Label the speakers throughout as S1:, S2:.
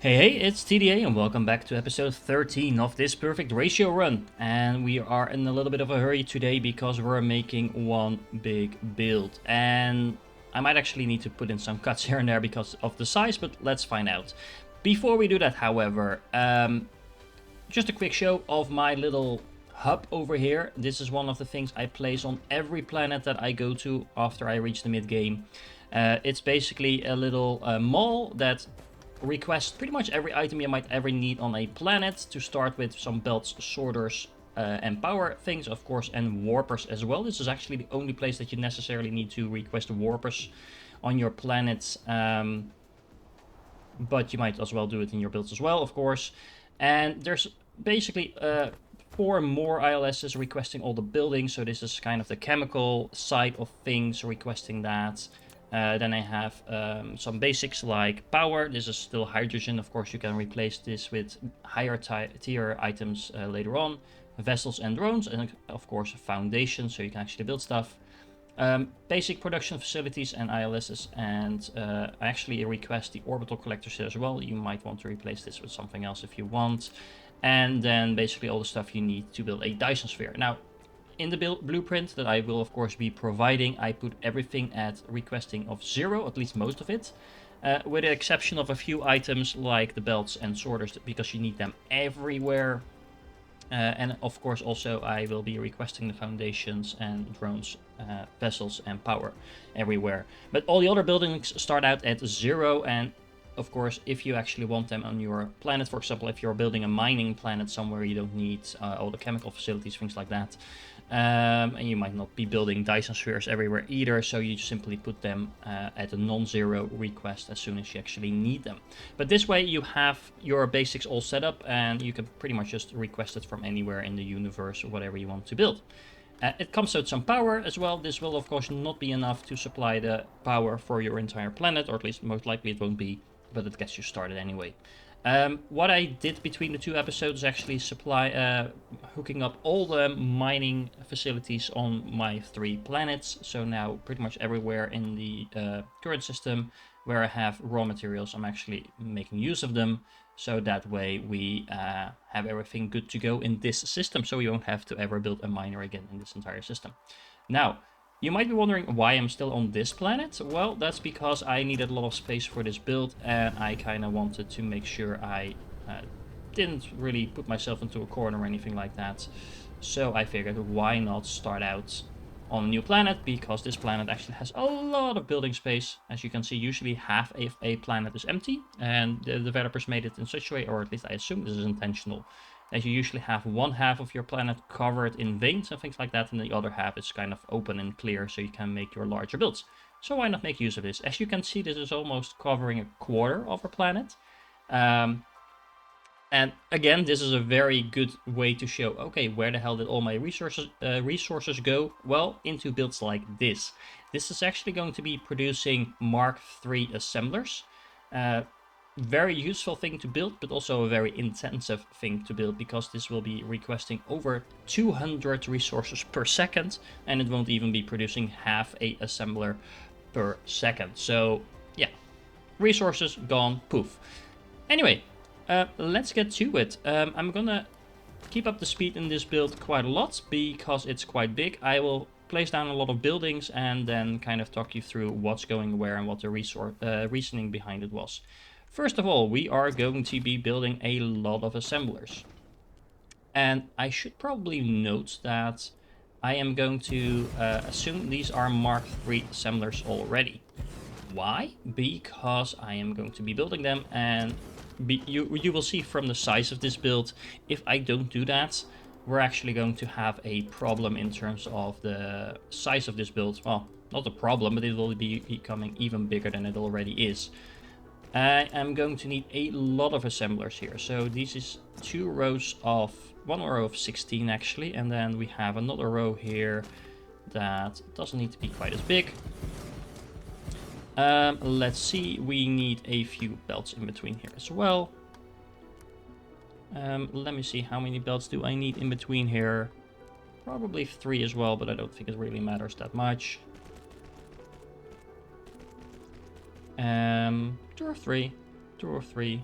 S1: Hey, it's TDA and welcome back to episode 13 of this perfect ratio run. And we are in a little bit of a hurry today because we're making one big build. And I might actually need to put in some cuts here and there because of the size, but let's find out. Before we do that, however, just a quick show of my little hub over here. This is one of the things I place on every planet that I go to after I reach the mid-game. It's basically a little mall that request pretty much every item you might ever need on a planet, to start with some belts, sorters, and power things, of course, and warpers as well. This is actually the only place that you necessarily need to request warpers on your planets, but you might as well do it in your builds as well, of course. And there's basically 4 more ILSs requesting all the buildings, so this is kind of the chemical side of things requesting that. Then I have some basics like power. This is still hydrogen. Of course, you can replace this with higher tier items later on. Vessels and drones, and of course foundations, so you can actually build stuff. Basic production facilities and ILSs, and I actually request the orbital collectors here as well. You might want to replace this with something else if you want. And then basically all the stuff you need to build a Dyson Sphere. Now, in the blueprint that I will of course be providing, I put everything at requesting of 0, at least most of it, with the exception of a few items like the belts and sorters, because you need them everywhere. And of course also I will be requesting the foundations and drones, vessels and power everywhere. But all the other buildings start out at 0, and of course, if you actually want them on your planet, for example, if you're building a mining planet somewhere, you don't need all the chemical facilities, things like that. And you might not be building Dyson spheres everywhere either, so you simply put them at a non-zero request as soon as you actually need them. But this way you have your basics all set up, and you can pretty much just request it from anywhere in the universe or whatever you want to build. It comes with some power as well. This will of course not be enough to supply the power for your entire planet, or at least most likely it won't be, but it gets you started anyway. What I did between the 2 episodes is actually hooking up all the mining facilities on my 3 planets. So now pretty much everywhere in the current system where I have raw materials, I'm actually making use of them. So that way we have everything good to go in this system, so we won't have to ever build a miner again in this entire system. Now, you might be wondering why I'm still on this planet. Well, that's because I needed a lot of space for this build, and I kind of wanted to make sure I didn't really put myself into a corner or anything like that. So I figured, why not start out on a new planet, because this planet actually has a lot of building space. As you can see, usually half of a planet is empty, and the developers made it in such a way, or at least I assume this is intentional, that you usually have one half of your planet covered in veins and things like that, and the other half is kind of open and clear, so you can make your larger builds. So why not make use of this? As you can see, this is almost covering a quarter of our planet. And again, this is a very good way to show, okay, where the hell did all my resources go? Well, into builds like this. This is actually going to be producing Mark III assemblers. Very useful thing to build, but also a very intensive thing to build, because this will be requesting over 200 resources per second, and it won't even be producing half a assembler per second. So yeah, resources gone, poof. Anyway, let's get to it. I'm gonna keep up the speed in this build quite a lot because it's quite big. I will place down a lot of buildings and then kind of talk you through what's going where and what the reasoning behind it was. First of all, we are going to be building a lot of assemblers. And I should probably note that I am going to assume these are Mark III assemblers already. Why? Because I am going to be building them, and you will see from the size of this build, if I don't do that, we're actually going to have a problem in terms of the size of this build. Well, not a problem, but it will be becoming even bigger than it already is. I am going to need a lot of assemblers here. So this is one row of 16 actually, and then we have another row here that doesn't need to be quite as big. Let's see, we need a few belts in between here as well. Let me see, how many belts do I need in between here? Probably 3 as well, but I don't think it really matters that much. 2 or 3.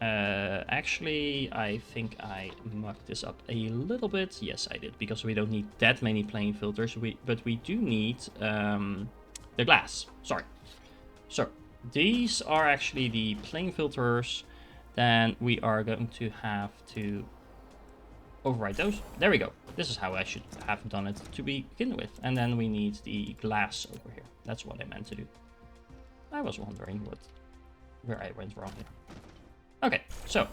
S1: Actually, I think I mucked this up a little bit. Yes, I did, because we don't need that many plane filters. But we do need the glass. Sorry. So these are actually the plane filters. Then we are going to have to override those. There we go. This is how I should have done it to begin with. And then we need the glass over here. That's what I meant to do. I was wondering where I went wrong here. Okay, so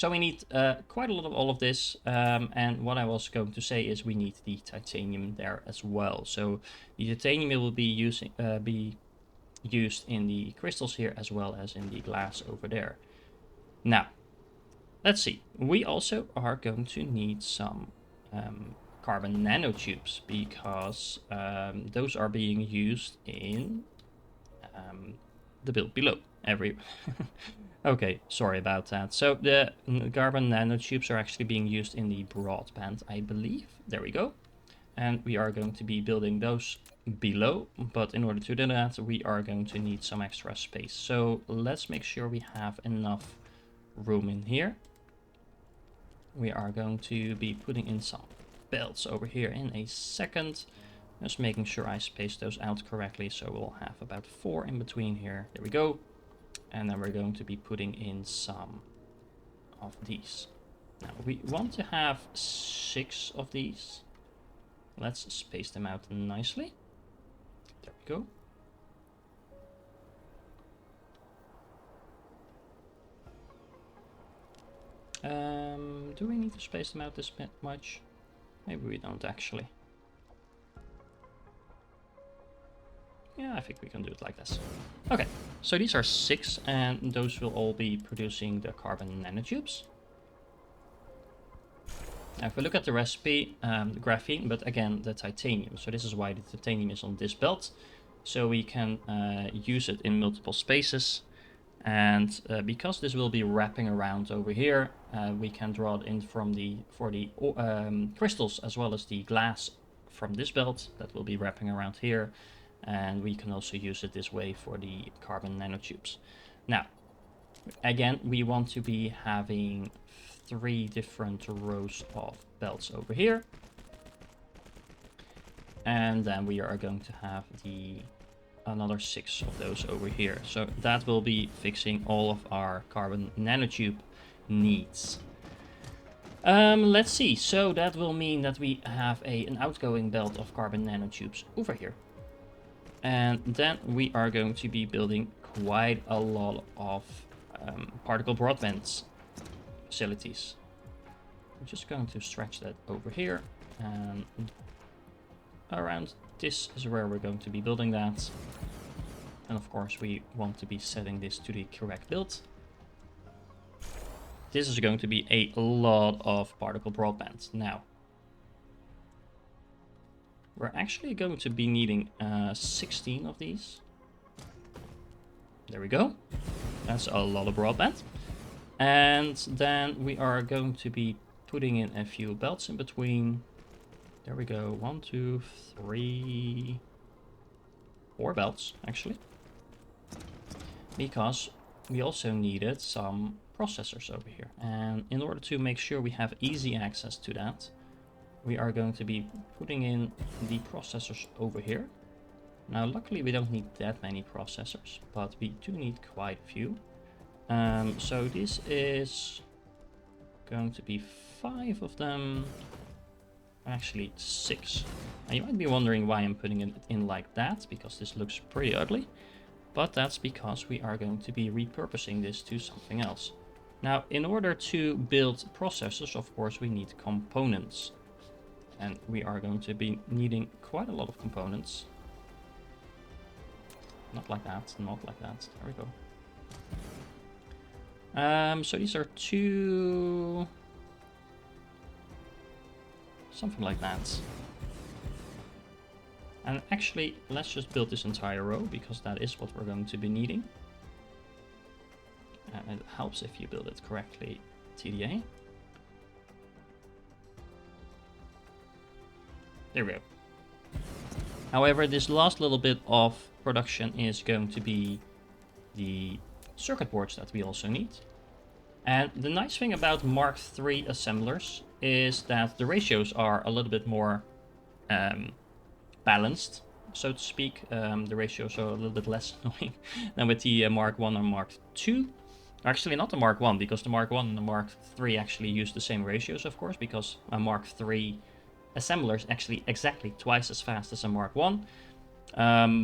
S1: we need quite a lot of all of this, and what I was going to say is we need the titanium there as well. So the titanium will be used in the crystals here as well as in the glass over there. Now, let's see. We also are going to need some carbon nanotubes, because those are being used in the build below. Okay, sorry about that. So the carbon nanotubes are actually being used in the broadband, I believe. There we go. And we are going to be building those below. But in order to do that, we are going to need some extra space. So let's make sure we have enough room in here. We are going to be putting in some belts over here in a second. Just making sure I space those out correctly. So we'll have about 4 in between here. There we go. And then we're going to be putting in some of these. Now we want to have 6 of these. Let's space them out nicely. There we go. Do we need to space them out this much? Maybe we don't actually. Yeah, I think we can do it like this. Okay, so these are 6, and those will all be producing the carbon nanotubes. Now, if we look at the recipe, the graphene, but again, the titanium. So this is why the titanium is on this belt. So we can use it in multiple spaces. And because this will be wrapping around over here, we can draw it in for the crystals as well as the glass from this belt that will be wrapping around here. And we can also use it this way for the carbon nanotubes. Now, again, we want to be having 3 different rows of belts over here. And then we are going to have another 6 of those over here. So that will be fixing all of our carbon nanotube needs. Let's see. So that will mean that we have an outgoing belt of carbon nanotubes over here. And then we are going to be building quite a lot of particle broadband facilities. I'm just going to stretch that over here, and around this is where we're going to be building that. And of course we want to be setting this to the correct build. This is going to be a lot of particle broadband. Now, we're actually going to be needing 16 of these. There we go. That's a lot of broadband. And then we are going to be putting in a few belts in between. There we go. 1, 2, 3, 4 belts, actually. Because we also needed some processors over here. And in order to make sure we have easy access to that, we are going to be putting in the processors over here. Now, luckily we don't need that many processors, but we do need quite a few. So this is going to be 5 of them, actually 6. Now you might be wondering why I'm putting it in like that, because this looks pretty ugly, but that's because we are going to be repurposing this to something else. Now, in order to build processors, of course, we need components. And we are going to be needing quite a lot of components. Not like that, not like that. There we go. So these are 2... something like that. And actually, let's just build this entire row, because that is what we're going to be needing. And it helps if you build it correctly, TDA. There we go. However, this last little bit of production is going to be the circuit boards that we also need. And the nice thing about Mark III assemblers is that the ratios are a little bit more balanced, so to speak. The ratios are a little bit less annoying than with the Mark I and Mark II. Actually, not the Mark I, because the Mark I and the Mark III actually use the same ratios, of course, because a Mark III assembler is actually exactly twice as fast as a Mark I.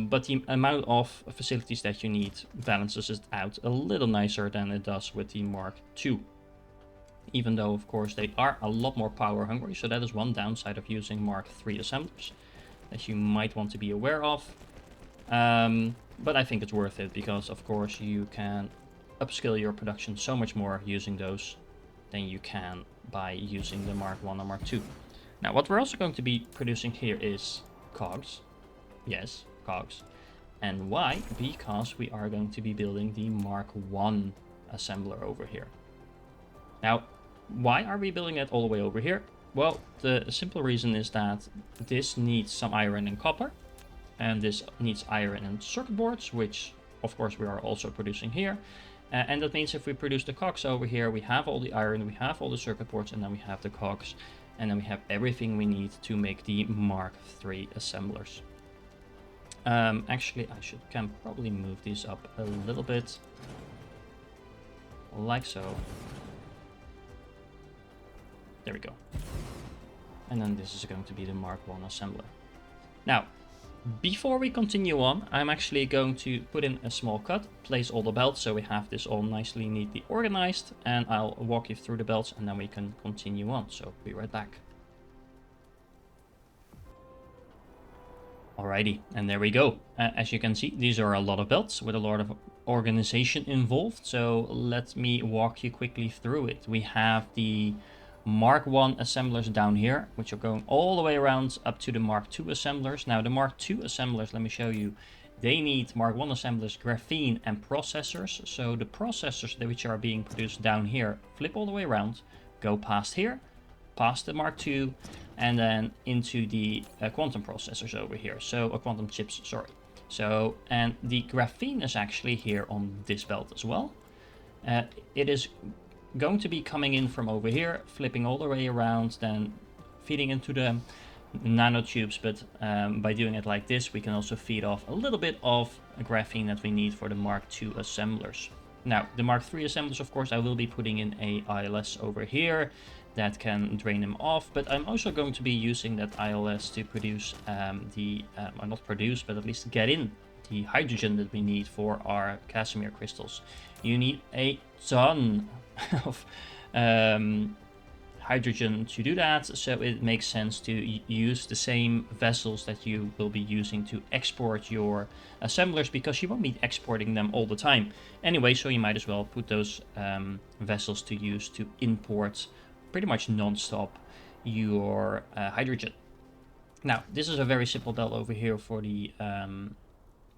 S1: But the amount of facilities that you need balances it out a little nicer than it does with the Mark II. Even though, of course, they are a lot more power hungry, so that is one downside of using Mark III assemblers that you might want to be aware of. But I think it's worth it because, of course, you can upscale your production so much more using those than you can by using the Mark I or Mark II. Now, what we're also going to be producing here is cogs. Yes, cogs. And why? Because we are going to be building the Mark I assembler over here. Now, why are we building it all the way over here? Well, the simple reason is that this needs some iron and copper, and this needs iron and circuit boards, which of course we are also producing here. And that means if we produce the cogs over here, we have all the iron, we have all the circuit boards, and then we have the cogs, and then we have everything we need to make the Mark III assemblers. Actually, can probably move these up a little bit, like so. There we go. And then this is going to be the Mark I assembler. Now, before we continue on, I'm actually going to put in a small cut, place all the belts so we have this all nicely, neatly organized, and I'll walk you through the belts and then we can continue on. So, be right back. Alrighty, and there we go. As you can see, these are a lot of belts with a lot of organization involved. So let me walk you quickly through it. We have the Mark I assemblers down here, which are going all the way around up to the Mark II assemblers. Now the Mark II assemblers, let me show you, they need Mark I assemblers, graphene and processors. So the processors which are being produced down here, flip all the way around, go past here, past the Mark II, and then into the quantum processors over here. So quantum chips, sorry. So, and the graphene is actually here on this belt as well. It is going to be coming in from over here, flipping all the way around, then feeding into the nanotubes. But by doing it like this, we can also feed off a little bit of graphene that we need for the Mark II assemblers. Now, the Mark III assemblers, of course, I will be putting in a ILS over here that can drain them off, but I'm also going to be using that ILS to produce or not produce, but at least get in the hydrogen that we need for our Casimir crystals. You need a ton of hydrogen to do that, so it makes sense to use the same vessels that you will be using to export your assemblers, because you won't be exporting them all the time anyway, so you might as well put those vessels to use to import pretty much non-stop your hydrogen. Now, this is a very simple belt over here for the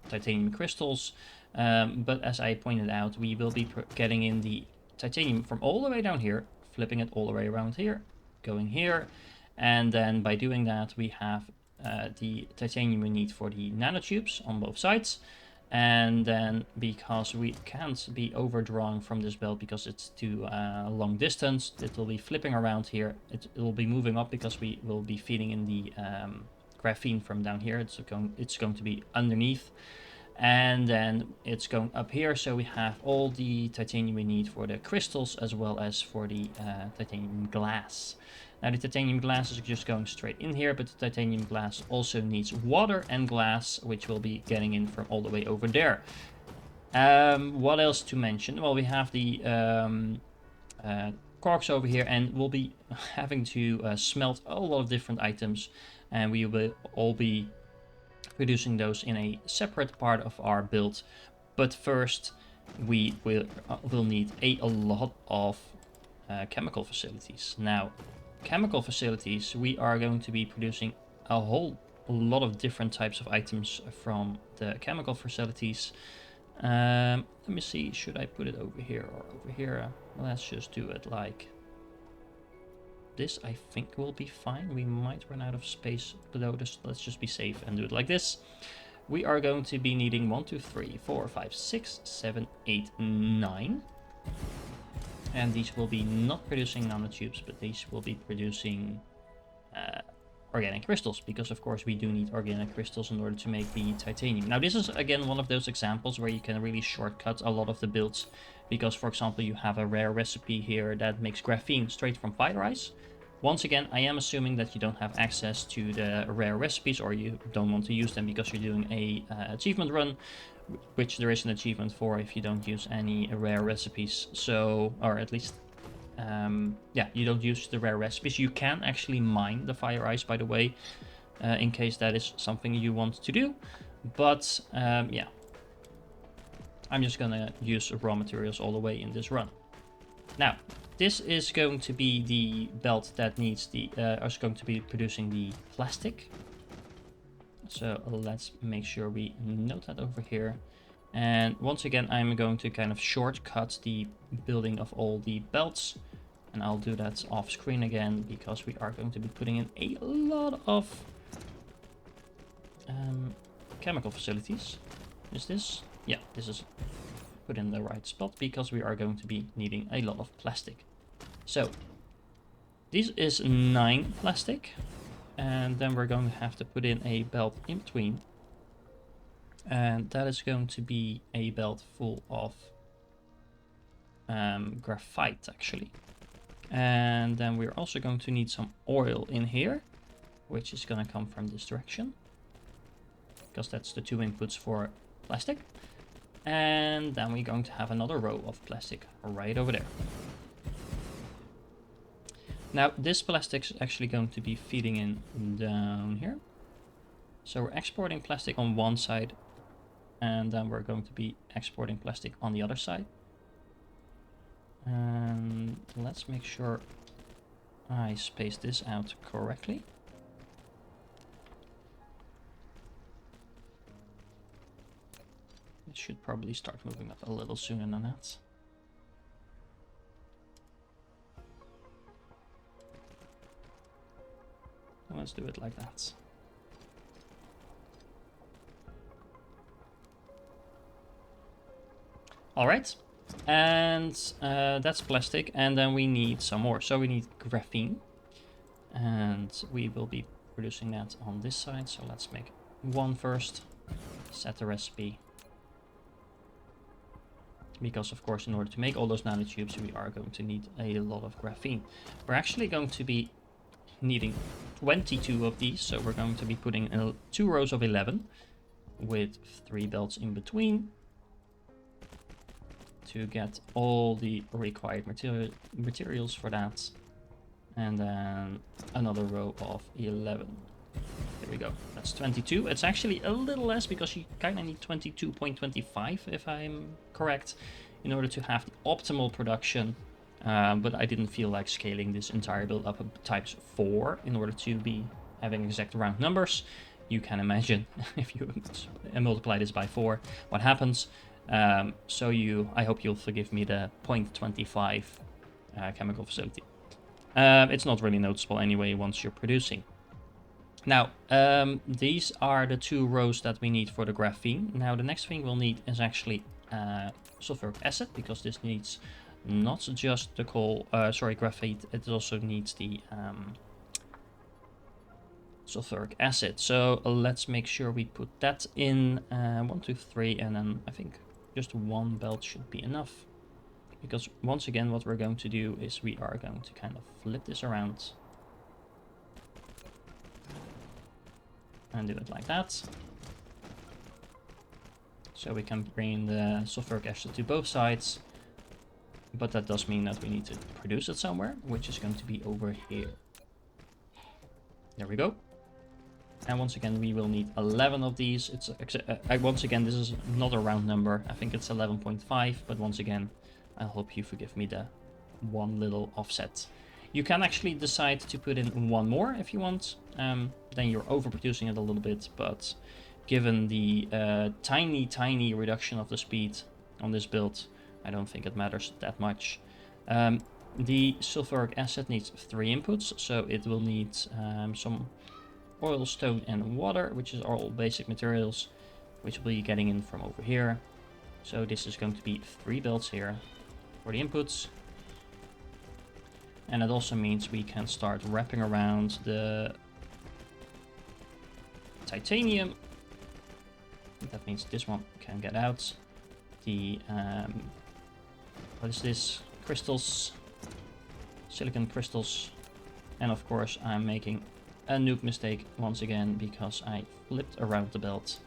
S1: titanium crystals, but as I pointed out, we will be getting in the titanium from all the way down here, flipping it all the way around here, going here, and then by doing that we have the titanium we need for the nanotubes on both sides. And then because we can't be overdrawing from this belt because it's too long distance, it will be flipping around here. It will be moving up because we will be feeding in the graphene from down here. It's going to be underneath. And then it's going up here, so we have all the titanium we need for the crystals as well as for the titanium glass. Now the titanium glass is just going straight in here, but the titanium glass also needs water and glass, which will be getting in from all the way over there. What else to mention? Well, we have the corks over here, and we'll be having to smelt a lot of different items, and we will all be producing those in a separate part of our build. But first, we will need a lot of chemical facilities. Now, chemical facilities, we are going to be producing a whole lot of different types of items from the chemical facilities. Let me see, should I put it over here or over here? Let's just do it like this. I think will be fine. We might run out of space below this. Let's just be safe and do it like this. we are going to be needing 1, 2, 3, 4, 5, 6, 7, 8, 9. And these will be not producing nanotubes, but these will be producing organic crystals, because of course we do need organic crystals in order to make the titanium. Now this is again one of those examples where you can really shortcut a lot of the builds, because for example you have a rare recipe here that makes graphene straight from fire ice. Once again, I am assuming that you don't have access to the rare recipes, or you don't want to use them because you're doing a achievement run, which there is an achievement for if you don't use any rare recipes. So, or at least yeah, you don't use the rare recipes. You can actually mine the fire ice, by the way, in case that is something you want to do. But yeah, I'm just gonna use raw materials all the way in this run. Now, this is going to be the belt that needs the is going to be producing the plastic. So let's make sure we note that over here. And once again, I'm going to kind of shortcut the building of all the belts. And I'll do that off screen again, because we are going to be putting in a lot of chemical facilities. Is this? Yeah, this is put in the right spot, because we are going to be needing a lot of plastic. So this is 9 plastic. And then we're going to have to put in a belt in between. And that is going to be a belt full of graphite, actually. And then we're also going to need some oil in here, which is going to come from this direction, because that's the 2 inputs for plastic. And then we're going to have another row of plastic right over there. Now, this plastic is actually going to be feeding in down here. So we're exporting plastic on one side, and then we're going to be exporting plastic on the other side. And let's make sure I space this out correctly. It should probably start moving up a little sooner than that. Let's do it like that. All right, and that's plastic, and then we need some more. So we need graphene, and we will be producing that on this side. So let's make 1 first, set the recipe. Because of course, in order to make all those nanotubes, we are going to need a lot of graphene. We're actually going to be needing 22 of these, so we're going to be putting in 2 rows of 11 with 3 belts in between to get all the required materials for that, and then another row of 11. There we go, that's 22. It's actually a little less, because you kind of need 22.25 if I'm correct, in order to have the optimal production. But I didn't feel like scaling this entire build up times 4 in order to be having exact round numbers. You can imagine if you multiply this by 4, what happens. So I hope you'll forgive me the 0.25 chemical facility. It's not really noticeable anyway once you're producing. Now, these are the 2 rows that we need for the graphene. Now, the next thing we'll need is actually sulfuric acid, because this needs not just the graphite, it also needs the sulfuric acid. So let's make sure we put that in 1, 2, 3, and then I think just 1 belt should be enough. Because once again, what we're going to do is we are going to kind of flip this around and do it like that. So we can bring the sulfuric acid to both sides. But that does mean that we need to produce it somewhere, which is going to be over here. There we go. And once again, we will need 11 of these. Once again, this is not a round number. I think it's 11.5, but once again, I hope you forgive me the 1 little offset. You can actually decide to put in 1 more if you want. Then you're overproducing it a little bit, but given the tiny reduction of the speed on this build, I don't think it matters that much. The sulfuric acid needs 3 inputs, so it will need some oil, stone, and water, which is all basic materials. which will be getting in from over here. So this is going to be 3 belts here for the inputs. And it also means we can start wrapping around the titanium. That means this one can get out. The, what is this? Crystals. Silicon crystals. And of course I'm making a noob mistake once again because I flipped around the belt.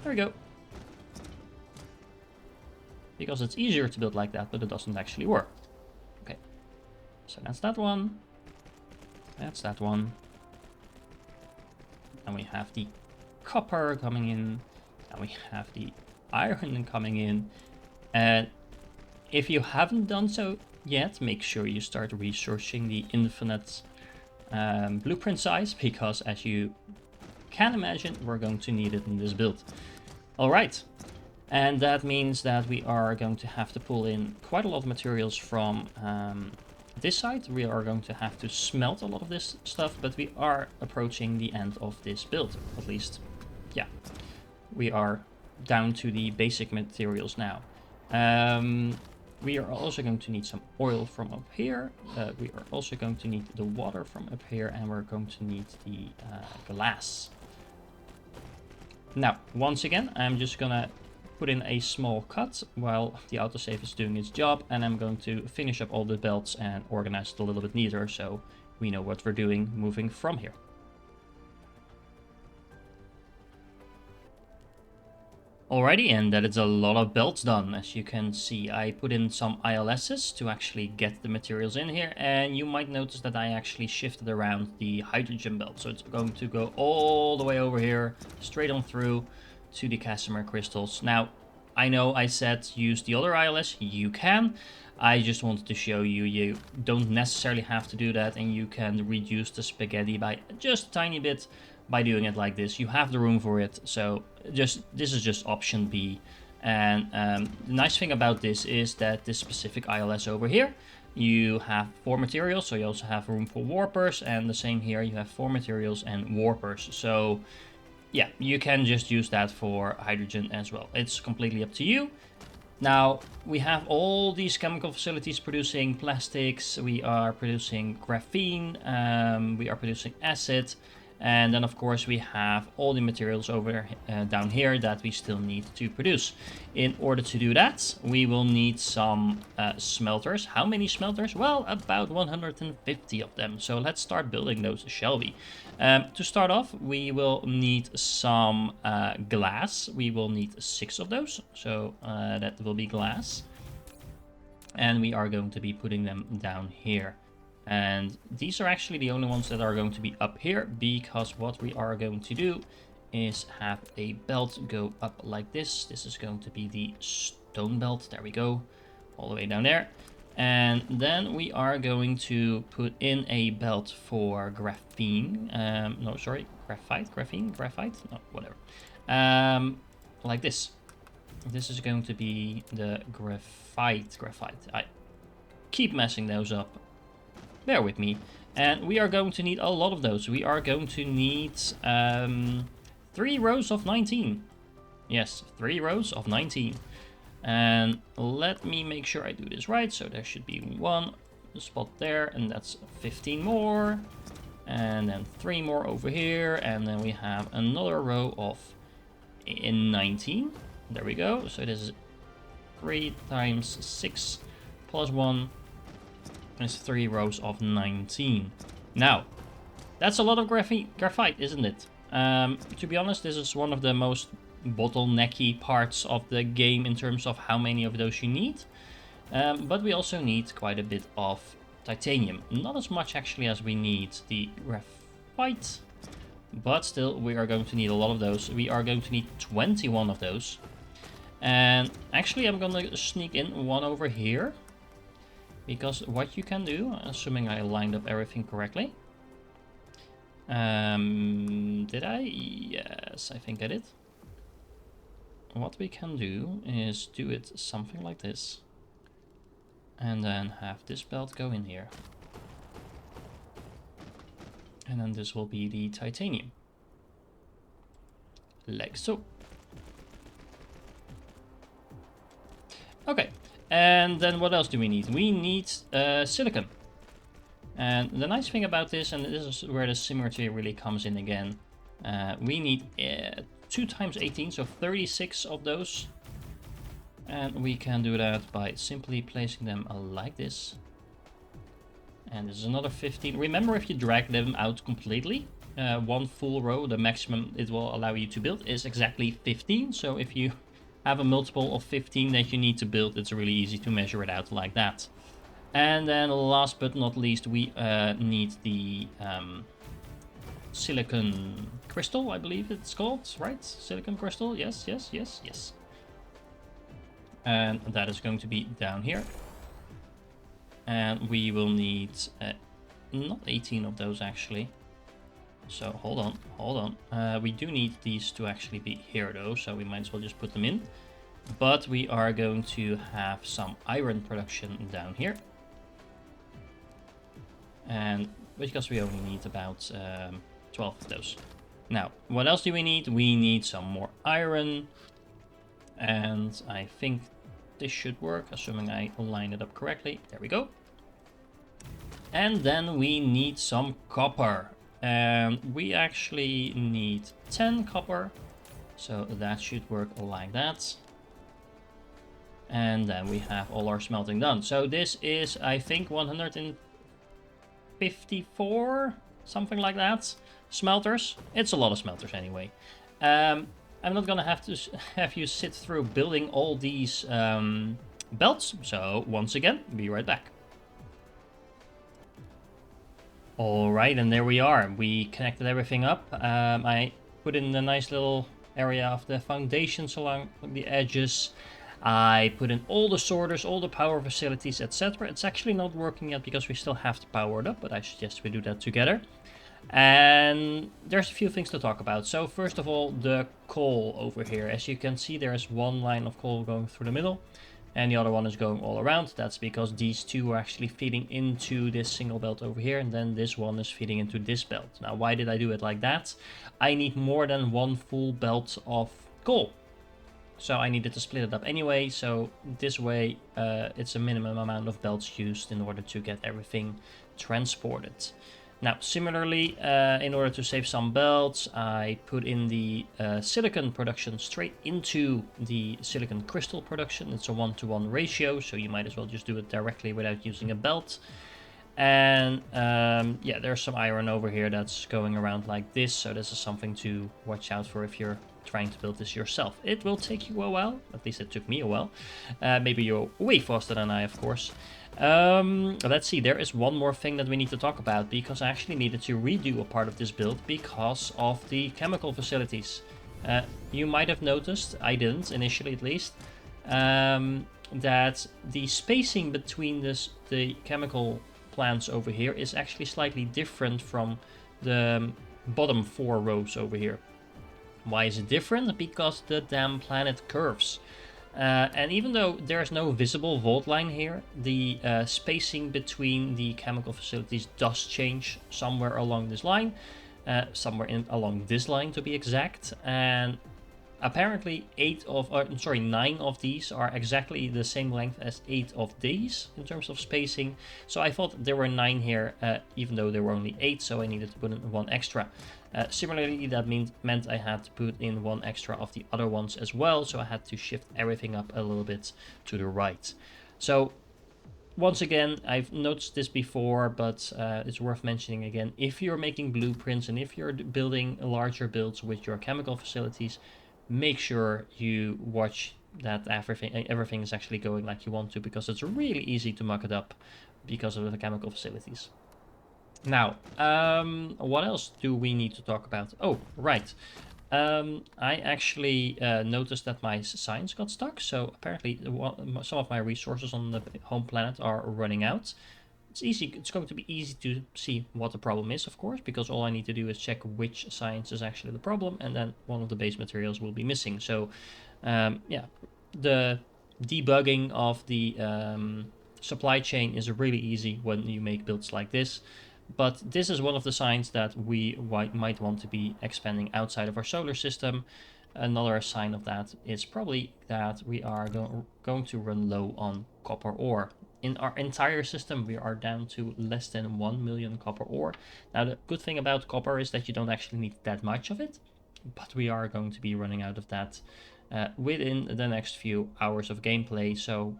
S1: There we go. Because it's easier to build like that, but it doesn't actually work. Okay. So that's that one. That's that one. And we have the copper coming in. And we have the iron coming in. And if you haven't done so yet, make sure you start researching the infinite blueprint size, because as you can imagine, we're going to need it in this build. Alright, and that means that we are going to have to pull in quite a lot of materials from this side. We are going to have to smelt a lot of this stuff, but we are approaching the end of this build, at least. Yeah, we are down to the basic materials now. We are also going to need some oil from up here. We are also going to need the water from up here, and we're going to need the glass. Now, once again, I'm just gonna put in a small cut while the autosave is doing its job, and I'm going to finish up all the belts and organize it a little bit neater so we know what we're doing moving from here. Alrighty, and that is a lot of belts done. As you can see, I put in some ILSs to actually get the materials in here, and you might notice that I actually shifted around the hydrogen belt. So it's going to go all the way over here, straight on through to the Casimir crystals. Now, I know I said use the other ILS, you can. I just wanted to show you, you don't necessarily have to do that, and you can reduce the spaghetti by just a tiny bit by doing it like this. You have the room for it, so this is just option B. And the nice thing about this is that this specific ILS over here, you have 4 materials, so you also have room for warpers, and the same here, you have 4 materials and warpers. So yeah, you can just use that for hydrogen as well. It's completely up to you. Now, we have all these chemical facilities producing plastics, we are producing graphene, we are producing acid, and then of course we have all the materials over down here that we still need to produce. In order to do that, we will need some smelters. How many smelters? Well, about 150 of them. So let's start building those, shall we? To start off, we will need some glass. We will need 6 of those, so that will be glass. And we are going to be putting them down here. And these are actually the only ones that are going to be up here, because what we are going to do is have a belt go up like this. This is going to be the stone belt. There we go, all the way down there. And then we are going to put in a belt for graphene. No, sorry, graphite, no, whatever. Like this. This is going to be the graphite. I keep messing those up. Bear with me. And we are going to need a lot of those. We are going to need 3 rows of 19. Yes, 3 rows of 19. And let me make sure I do this right. So there should be 1 spot there, and that's 15 more. And then 3 more over here. And then we have another row of 19. There we go. So this is 3 times 6 plus 1. Is 3 rows of 19. Now, that's a lot of graphite, isn't it? To be honest, this is one of the most bottlenecky parts of the game in terms of how many of those you need. But we also need quite a bit of titanium. Not as much actually as we need the graphite, but still we are going to need a lot of those. We are going to need 21 of those. And actually I'm gonna sneak in one over here. Because what you can do, assuming I lined up everything correctly. Did I? Yes, I think I did. What we can do is do it something like this. And then have this belt go in here. And then this will be the titanium. Like so. And then what else do we need? We need silicon. And the nice thing about this, and this is where the symmetry really comes in again, we need 2 times 18, so 36 of those. And we can do that by simply placing them like this. And this is another 15. Remember, if you drag them out completely, one full row, the maximum it will allow you to build is exactly 15. So if you have a multiple of 15 that you need to build, it's really easy to measure it out like that. And then last but not least, we need the silicon crystal, I believe it's called, right? Silicon crystal, yes, yes, yes, yes. And that is going to be down here. And we will need not 18 of those actually. So hold on. We do need these to actually be here though, so we might as well just put them in. But we are going to have some iron production down here. And because we only need about 12 of those. Now, what else do we need? We need some more iron. And I think this should work, assuming I line it up correctly. There we go. And then we need some copper. And we actually need 10 copper. So that should work like that. And then we have all our smelting done. So this is, I think, 154, something like that. Smelters. It's a lot of smelters anyway. I'm not gonna have you sit through building all these belts. So once again, be right back. Alright, and there we are. We connected everything up. I put in a nice little area of the foundations along the edges. I put in all the sorters, all the power facilities, etc. It's actually not working yet because we still have to power it up, but I suggest we do that together. And there's a few things to talk about. So first of all, the coal over here. As you can see, there's one line of coal going through the middle and the other one is going all around. That's because these two are actually feeding into this single belt over here, and then this one is feeding into this belt. Now, why did I do it like that? I need more than one full belt of coal. So I needed to split it up anyway, so this way it's a minimum amount of belts used in order to get everything transported. Now, similarly, in order to save some belts, I put in the silicon production straight into the silicon crystal production. It's a 1-to-1 ratio, so you might as well just do it directly without using a belt. And yeah, there's some iron over here that's going around like this, so this is something to watch out for if you're trying to build this yourself. It will take you a while, at least it took me a while. Maybe you're way faster than I, of course. Let's see, there is one more thing that we need to talk about, because I actually needed to redo a part of this build because of the chemical facilities. You might have noticed, I didn't initially at least, that the spacing between the chemical plants over here is actually slightly different from the bottom 4 rows over here. Why is it different? Because the damn planet curves. And even though there's no visible vault line here, the spacing between the chemical facilities does change somewhere along this line. Along this line to be exact. And apparently 9 of these are exactly the same length as 8 of these in terms of spacing. So I thought there were 9 here, even though there were only 8, so I needed to put in 1 extra. Similarly, that meant I had to put in 1 extra of the other ones as well, so I had to shift everything up a little bit to the right. So once again, I've noticed this before, but it's worth mentioning again. If you're making blueprints and if you're building larger builds with your chemical facilities, make sure you watch that everything is actually going like you want to, because it's really easy to muck it up because of the chemical facilities. Now, what else do we need to talk about? Oh, right. I actually noticed that my science got stuck, so apparently some of my resources on the home planet are running out. It's going to be easy to see what the problem is, of course, because all I need to do is check which science is actually the problem, and then one of the base materials will be missing. So, yeah, the debugging of the supply chain is really easy when you make builds like this. But this is one of the signs that we might want to be expanding outside of our solar system. another sign of that is probably that we are going to run low on copper ore. In our entire system, we are down to less than 1 million copper ore. Now, the good thing about copper is that you don't actually need that much of it, but we are going to be running out of that within the next few hours of gameplay. So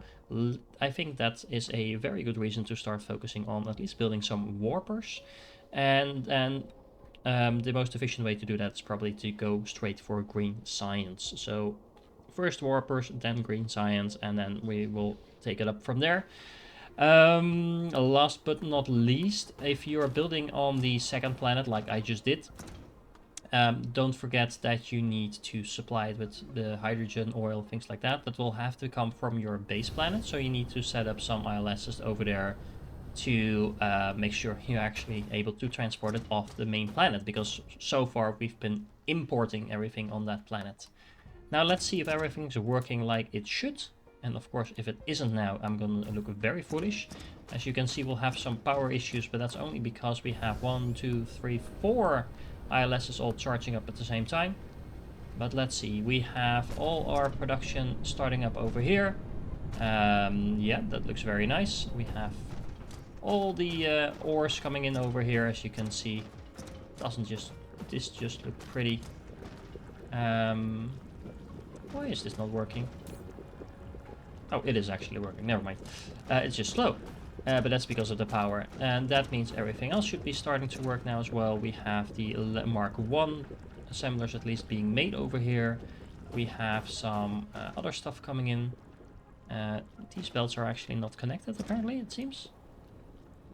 S1: I think that is a very good reason to start focusing on at least building some warpers. And the most efficient way to do that is probably to go straight for green science. So first warpers, then green science, and then we will take it up from there. Last but not least, if you are building on the second planet like I just did, don't forget that you need to supply it with the hydrogen, oil, things like that. That will have to come from your base planet, so you need to set up some ILSs over there to make sure you're actually able to transport it off the main planet, because so far we've been importing everything on that planet. Now let's see if everything's working like it should. And of course, if it isn't now, I'm going to look very foolish. As you can see, we'll have some power issues, but that's only because we have 1, 2, 3, 4 ILSs all charging up at the same time. But let's see, we have all our production starting up over here. Yeah, that looks very nice. We have all the ores coming in over here, as you can see. This just look pretty. Why is this not working? Oh, it is actually working. Never mind. It's just slow. But that's because of the power. And that means everything else should be starting to work now as well. We have the Mark 1 assemblers at least being made over here. We have some other stuff coming in. These belts are actually not connected, apparently, it seems.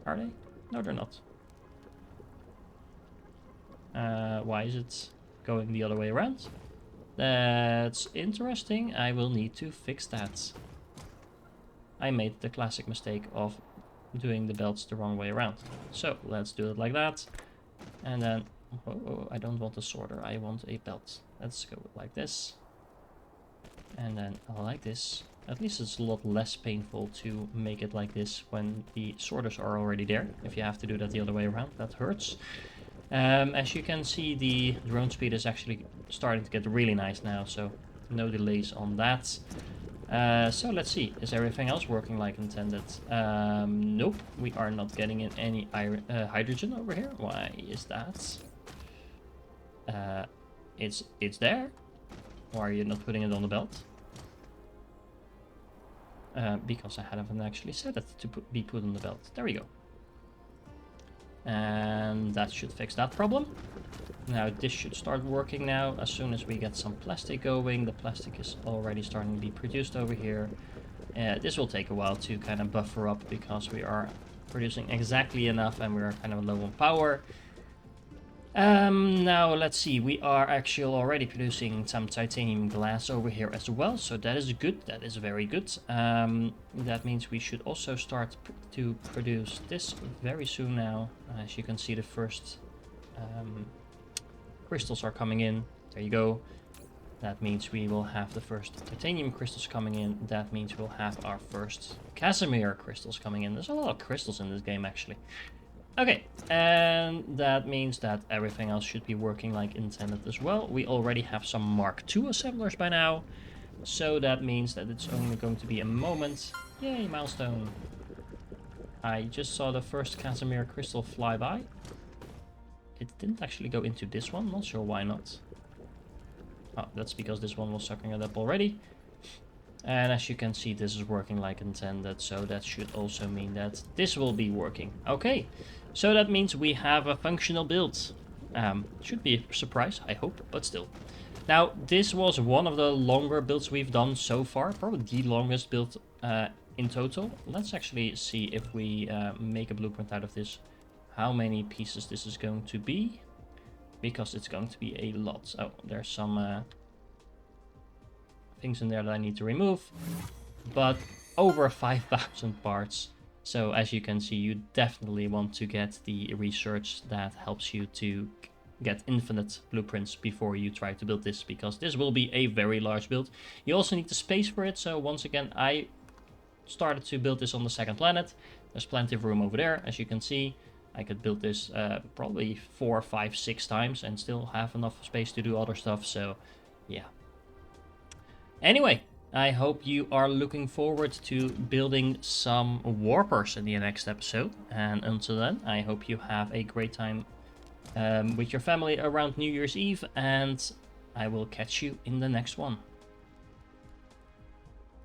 S1: Are they? No, they're not. Why is it going the other way around? That's interesting. I will need to fix that. I made the classic mistake of doing the belts the wrong way around. So let's do it like that. And then, oh, I don't want a sorter, I want a belt. Let's go like this. And then like this. At least it's a lot less painful to make it like this when the sorters are already there. If you have to do that the other way around, that hurts. As you can see, the drone speed is actually starting to get really nice now, so no delays on that. So let's see, is everything else working like intended? Nope, we are not getting in any hydrogen over here. Why is that? It's there. Why are you not putting it on the belt? Because I haven't actually set it to be put on the belt. There we go. And that should fix that problem. Now this should start working now as soon as we get some plastic going. The plastic is already starting to be produced over here. This will take a while to kind of buffer up because we are producing exactly enough and we are kind of low on power. Now let's see, we are actually already producing some titanium glass over here as well, so that is good, that is very good. That means we should also start to produce this very soon now. As you can see, the first crystals are coming in. There you go. That means we will have the first titanium crystals coming in. That means we'll have our first Casimir crystals coming in. There's a lot of crystals in this game actually. Okay, and that means that everything else should be working like intended as well. We already have some Mark II assemblers by now, so that means that it's only going to be a moment. Yay, milestone. I just saw the first Casimir crystal fly by. It didn't actually go into this one, not sure why not. Oh, that's because this one was sucking it up already. And as you can see, this is working like intended, so that should also mean that this will be working. Okay, so that means we have a functional build. Should be a surprise, I hope, but still. Now, this was one of the longer builds we've done so far, probably the longest build in total. Let's actually see if we make a blueprint out of this, how many pieces this is going to be, because it's going to be a lot. Oh, there's some things in there that I need to remove, but over 5,000 parts. So as you can see, you definitely want to get the research that helps you to get infinite blueprints before you try to build this, because this will be a very large build. You also need the space for it, so once again, I started to build this on the second planet. There's plenty of room over there, as you can see. I could build this probably 4, 5, 6 times and still have enough space to do other stuff, so yeah, Anyway, I hope you are looking forward to building some warpers in the next episode. And until then, I hope you have a great time with your family around New Year's Eve. And I will catch you in the next one.